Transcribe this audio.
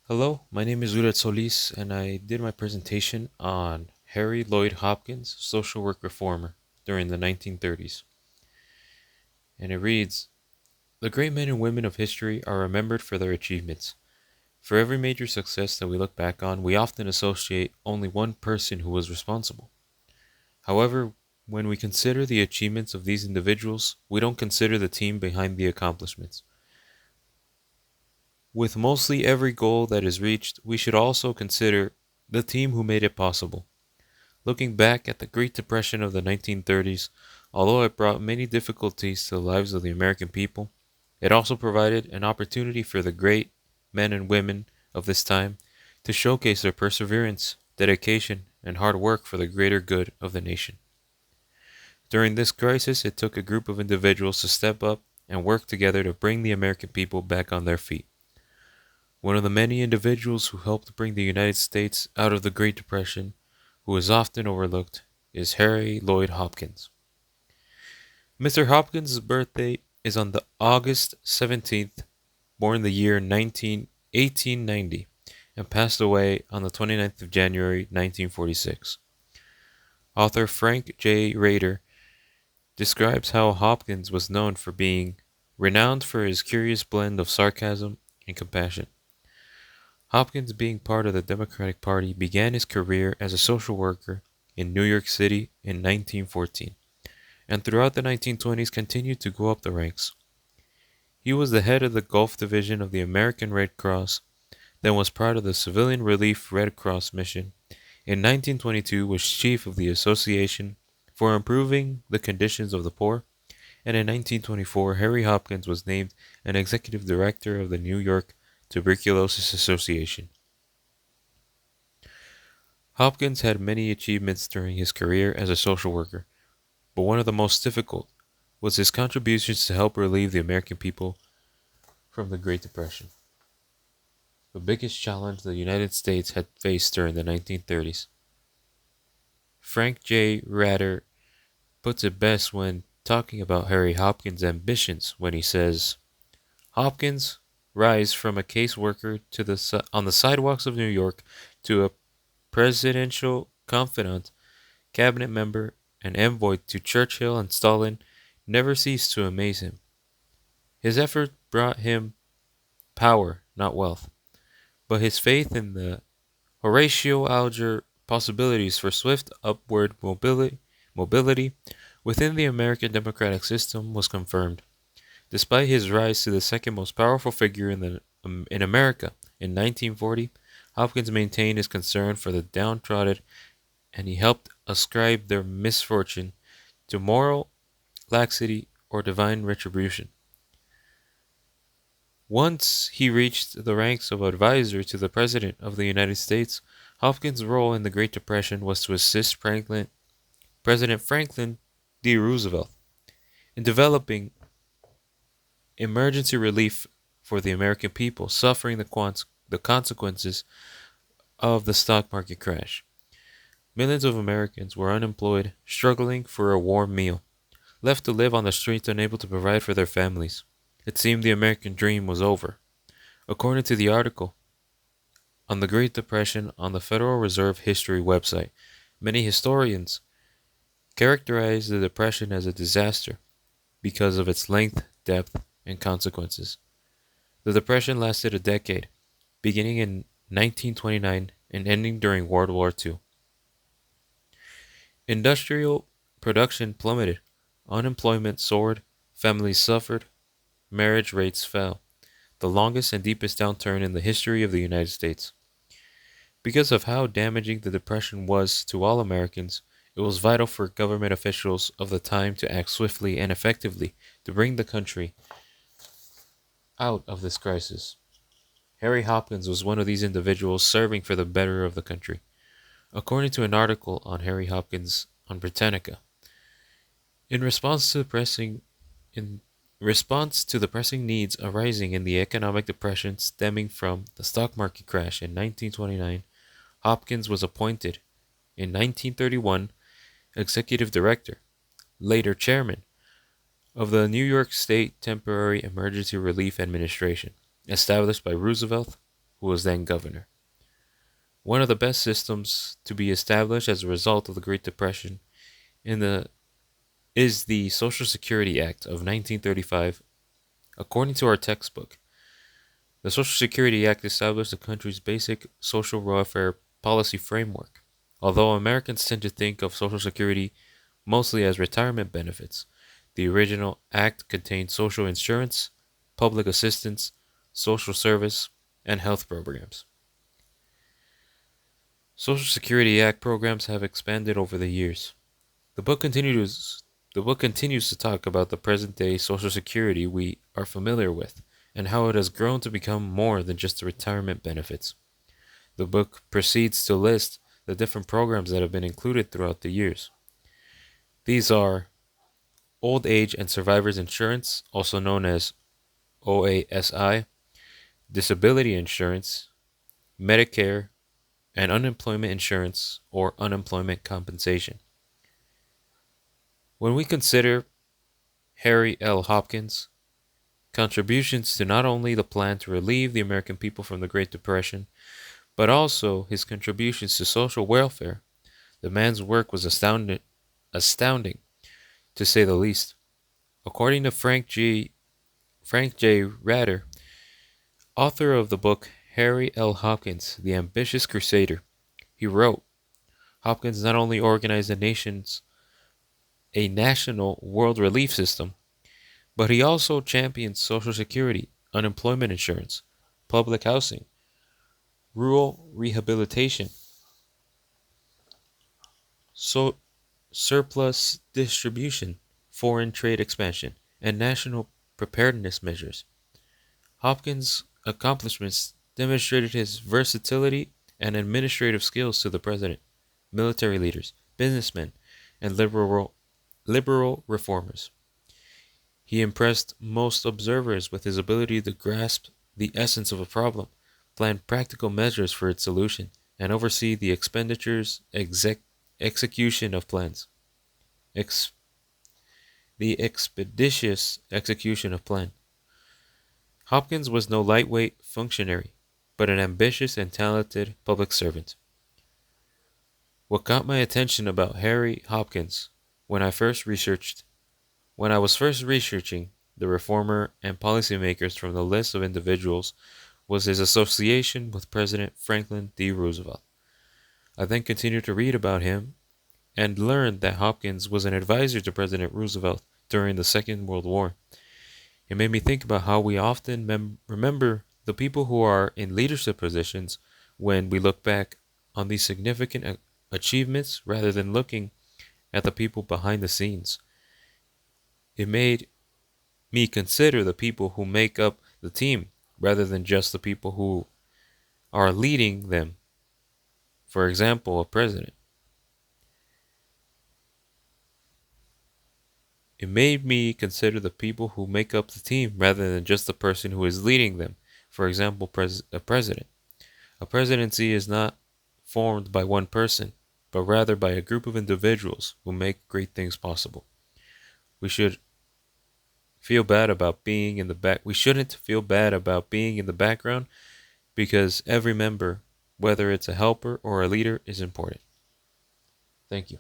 Hello, my name is Uret Solis, and I did my presentation on Harry Lloyd Hopkins, social work reformer during the 1930s. And it reads, the great men and women of history are remembered for their achievements. For every major success that we look back on, we often associate only one person who was responsible. However, when we consider the achievements of these individuals, we don't consider the team behind the accomplishments. With mostly every goal that is reached, we should also consider the team who made it possible. Looking back at the Great Depression of the 1930s, although it brought many difficulties to the lives of the American people, it also provided an opportunity for the great men and women of this time to showcase their perseverance, dedication, and hard work for the greater good of the nation. During this crisis, it took a group of individuals to step up and work together to bring the American people back on their feet. One of the many individuals who helped bring the United States out of the Great Depression, who is often overlooked, is Harry Lloyd Hopkins. Mr. Hopkins' birthday is on the August 17th, born the year 1890, and passed away on the 29th of January 1946. Author Frank J. Rader describes how Hopkins was known for being renowned for his curious blend of sarcasm and compassion. Hopkins, being part of the Democratic Party, began his career as a social worker in New York City in 1914, and throughout the 1920s continued to go up the ranks. He was the head of the Gulf Division of the American Red Cross, then was part of the Civilian Relief Red Cross Mission. In 1922 was chief of the Association for Improving the Conditions of the Poor, and in 1924 Harry Hopkins was named an executive director of the New York Tuberculosis Association. Hopkins had many achievements during his career as a social worker, but one of the most difficult was his contributions to help relieve the American people from the Great Depression, the biggest challenge the United States had faced during the 1930s. Frank J. Rader puts it best when talking about Harry Hopkins' ambitions when he says, Hopkins rise from a caseworker on the sidewalks of New York to a presidential confidant, cabinet member, and envoy to Churchill and Stalin never ceased to amaze him. His effort brought him power, not wealth, but his faith in the Horatio Alger possibilities for swift upward mobility within the American democratic system was confirmed. Despite his rise to the second most powerful figure in America in 1940, Hopkins maintained his concern for the downtrodden, and he helped ascribe their misfortune to moral laxity or divine retribution. Once he reached the ranks of advisor to the President of the United States, Hopkins' role in the Great Depression was to assist President Franklin D. Roosevelt in developing emergency relief for the American people suffering the consequences of the stock market crash. Millions of Americans were unemployed, struggling for a warm meal, left to live on the streets unable to provide for their families. It seemed the American dream was over. According to the article on the Great Depression on the Federal Reserve History website, many historians characterize the Depression as a disaster because of its length, depth, and consequences. The Depression lasted a decade, beginning in 1929 and ending during World War II. Industrial production plummeted, unemployment soared, families suffered, marriage rates fell, the longest and deepest downturn in the history of the United States. Because of how damaging the Depression was to all Americans, it was vital for government officials of the time to act swiftly and effectively to bring the country out of this crisis. Harry Hopkins was one of these individuals serving for the better of the country. According to an article on Harry Hopkins on Britannica, in response to the pressing needs arising in the economic depression stemming from the stock market crash in 1929, Hopkins was appointed in 1931 executive director, later chairman, of the New York State Temporary Emergency Relief Administration, established by Roosevelt who was then governor. One of the best systems to be established as a result of the Great Depression in the is the Social Security Act of 1935. According to our textbook, the Social Security Act established the country's basic social welfare policy framework. Although Americans tend to think of Social Security mostly as retirement benefits, the original act contained social insurance, public assistance, social service, and health programs. Social Security Act programs have expanded over the years. The book continues the book continues to talk about the present-day Social Security we are familiar with and how it has grown to become more than just the retirement benefits. The book proceeds to list the different programs that have been included throughout the years. These are Old Age and Survivors Insurance, also known as OASI, Disability Insurance, Medicare, and Unemployment Insurance or Unemployment Compensation. When we consider Harry L. Hopkins' contributions to not only the plan to relieve the American people from the Great Depression, but also his contributions to social welfare, the man's work was astounding, to say the least. According to Frank J. Ratter, author of the book Harry L. Hopkins, The Ambitious Crusader, he wrote, Hopkins not only organized a national world relief system, but he also championed Social Security, unemployment insurance, public housing, rural rehabilitation, so surplus distribution, foreign trade expansion, and national preparedness measures. Hopkins' accomplishments demonstrated his versatility and administrative skills to the president, military leaders, businessmen, and liberal reformers. He impressed most observers with his ability to grasp the essence of a problem, plan practical measures for its solution, and oversee the execution of plans. Ex- the expeditious execution of plan. Hopkins was no lightweight functionary, but an ambitious and talented public servant. What caught my attention about Harry Hopkins when I was first researching the reformer and policymakers from the list of individuals was his association with President Franklin D. Roosevelt. I then continued to read about him and learned that Hopkins was an advisor to President Roosevelt during the Second World War. It made me think about how we often remember the people who are in leadership positions when we look back on these significant achievements rather than looking at the people behind the scenes. It made me consider the people who make up the team rather than just the people who are leading them. For example, a president. It made me consider the people who make up the team rather than just the person who is leading them. For example, a president. A presidency is not formed by one person, but rather by a group of individuals who make great things possible. We should feel bad about being in the back. We shouldn't feel bad about being in the background because every member, whether it's a helper or a leader, is important. Thank you.